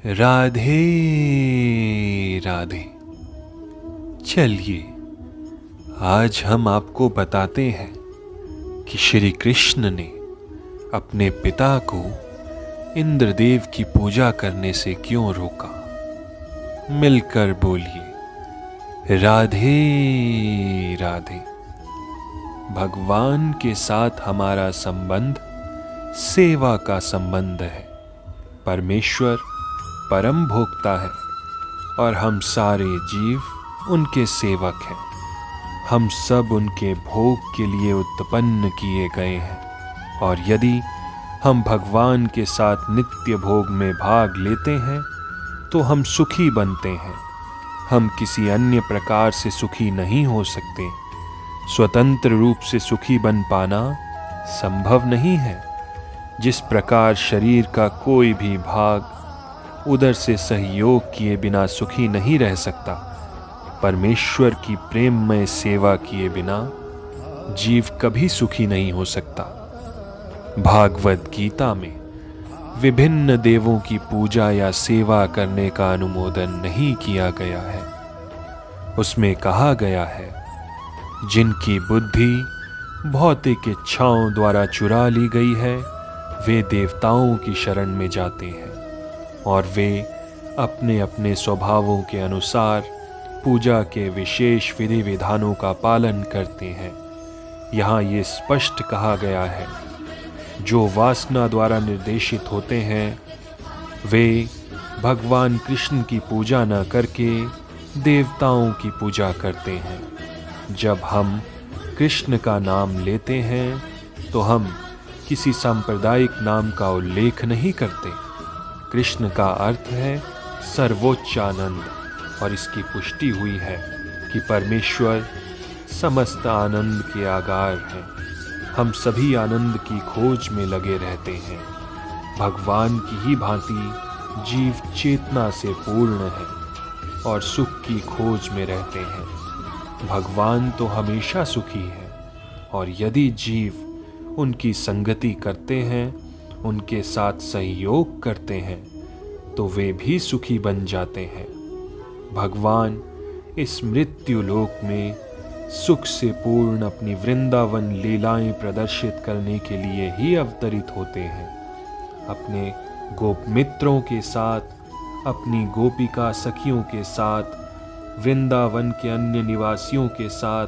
राधे राधे। चलिए आज हम आपको बताते हैं कि श्री कृष्ण ने अपने पिता को इंद्रदेव की पूजा करने से क्यों रोका। मिलकर बोलिए राधे राधे। भगवान के साथ हमारा संबंध सेवा का संबंध है। परमेश्वर परम भोक्ता है और हम सारे जीव उनके सेवक हैं। हम सब उनके भोग के लिए उत्पन्न किए गए हैं और यदि हम भगवान के साथ नित्य भोग में भाग लेते हैं तो हम सुखी बनते हैं। हम किसी अन्य प्रकार से सुखी नहीं हो सकते। स्वतंत्र रूप से सुखी बन पाना संभव नहीं है। जिस प्रकार शरीर का कोई भी भाग उधर से सहयोग किए बिना सुखी नहीं रह सकता, परमेश्वर की प्रेममय सेवा किए बिना जीव कभी सुखी नहीं हो सकता। भागवत गीता में विभिन्न देवों की पूजा या सेवा करने का अनुमोदन नहीं किया गया है। उसमें कहा गया है, जिनकी बुद्धि भौतिक इच्छाओं द्वारा चुरा ली गई है वे देवताओं की शरण में जाते हैं और वे अपने अपने स्वभावों के अनुसार पूजा के विशेष विधि विधानों का पालन करते हैं। यहाँ ये स्पष्ट कहा गया है, जो वासना द्वारा निर्देशित होते हैं वे भगवान कृष्ण की पूजा न करके देवताओं की पूजा करते हैं। जब हम कृष्ण का नाम लेते हैं तो हम किसी सांप्रदायिक नाम का उल्लेख नहीं करते। कृष्ण का अर्थ है सर्वोच्च आनंद और इसकी पुष्टि हुई है कि परमेश्वर समस्त आनंद के आगार हैं। हम सभी आनंद की खोज में लगे रहते हैं। भगवान की ही भांति जीव चेतना से पूर्ण है और सुख की खोज में रहते हैं। भगवान तो हमेशा सुखी है और यदि जीव उनकी संगति करते हैं, उनके साथ सहयोग करते हैं तो वे भी सुखी बन जाते हैं। भगवान इस मृत्यु लोक में सुख से पूर्ण अपनी वृंदावन लीलाएं प्रदर्शित करने के लिए ही अवतरित होते हैं। अपने गोप मित्रों के साथ, अपनी गोपिका सखियों के साथ, वृंदावन के अन्य निवासियों के साथ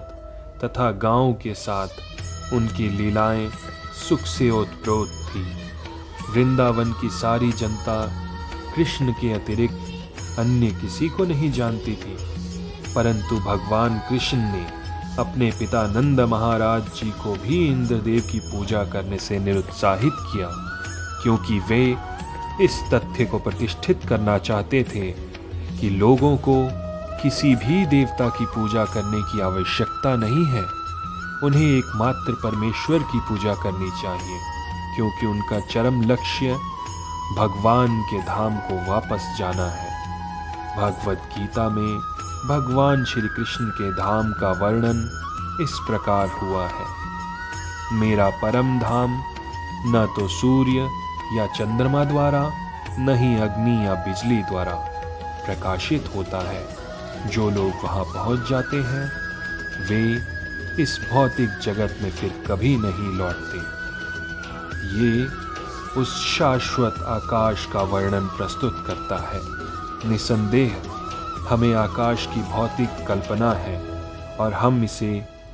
तथा गांव के साथ उनकी लीलाएं सुख से ओतप्रोत थी। वृंदावन की सारी जनता कृष्ण के अतिरिक्त अन्य किसी को नहीं जानती थी, परंतु भगवान कृष्ण ने अपने पिता नंद महाराज जी को भी इंद्रदेव की पूजा करने से निरुत्साहित किया, क्योंकि वे इस तथ्य को प्रतिष्ठित करना चाहते थे कि लोगों को किसी भी देवता की पूजा करने की आवश्यकता नहीं है। उन्हें एकमात्र परमेश्वर की पूजा करनी चाहिए, क्योंकि उनका चरम लक्ष्य भगवान के धाम को वापस जाना है। भागवत गीता में भगवान श्री कृष्ण के धाम का वर्णन इस प्रकार हुआ है, मेरा परम धाम न तो सूर्य या चंद्रमा द्वारा, न ही अग्नि या बिजली द्वारा प्रकाशित होता है। जो लोग वहां पहुंच जाते हैं वे इस भौतिक जगत में फिर कभी नहीं लौटते। ये उस शाश्वत आकाश का वर्णन प्रस्तुत करता है। निसंदेह हमें आकाश की भौतिक कल्पना है और हम इसे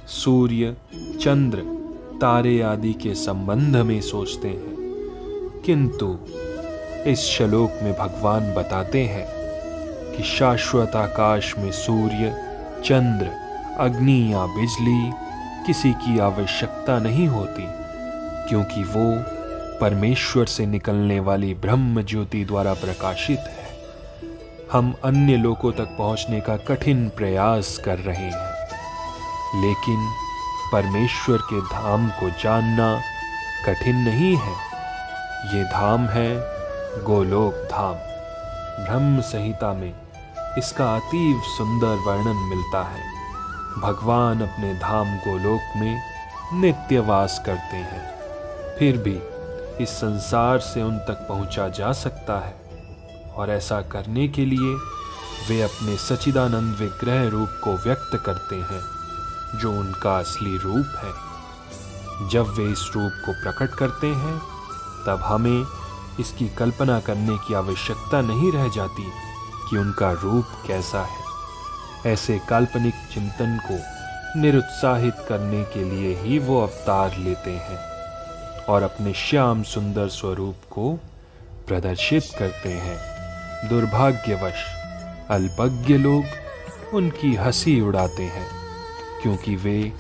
सूर्य, चंद्र, तारे आदि के संबंध में सोचते हैं, किंतु इस श्लोक में भगवान बताते हैं कि शाश्वत आकाश में सूर्य, चंद्र, अग्नि या बिजली किसी की आवश्यकता नहीं होती, क्योंकि वो परमेश्वर से निकलने वाली ब्रह्म ज्योति द्वारा प्रकाशित है। हम अन्य लोकों तक पहुंचने का कठिन प्रयास कर रहे हैं, लेकिन परमेश्वर के धाम को जानना कठिन नहीं है। ये धाम है गोलोक धाम। ब्रह्म संहिता में इसका अतीव सुंदर वर्णन मिलता है। भगवान अपने धाम गोलोक में नित्य वास करते हैं, फिर भी इस संसार से उन तक पहुंचा जा सकता है और ऐसा करने के लिए वे अपने सच्चिदानंद विग्रह रूप को व्यक्त करते हैं, जो उनका असली रूप है। जब वे इस रूप को प्रकट करते हैं, तब हमें इसकी कल्पना करने की आवश्यकता नहीं रह जाती कि उनका रूप कैसा है। ऐसे काल्पनिक चिंतन को निरुत्साहित करने के लिए ही वो अवतार लेते हैं और अपने श्याम सुंदर स्वरूप को प्रदर्शित करते हैं। दुर्भाग्यवश अल्पज्ञ लोग उनकी हंसी उड़ाते हैं, क्योंकि वे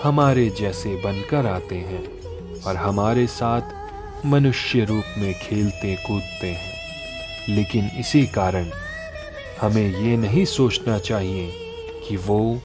हमारे जैसे बनकर आते हैं और हमारे साथ मनुष्य रूप में खेलते कूदते हैं। लेकिन इसी कारण हमें ये नहीं सोचना चाहिए कि वो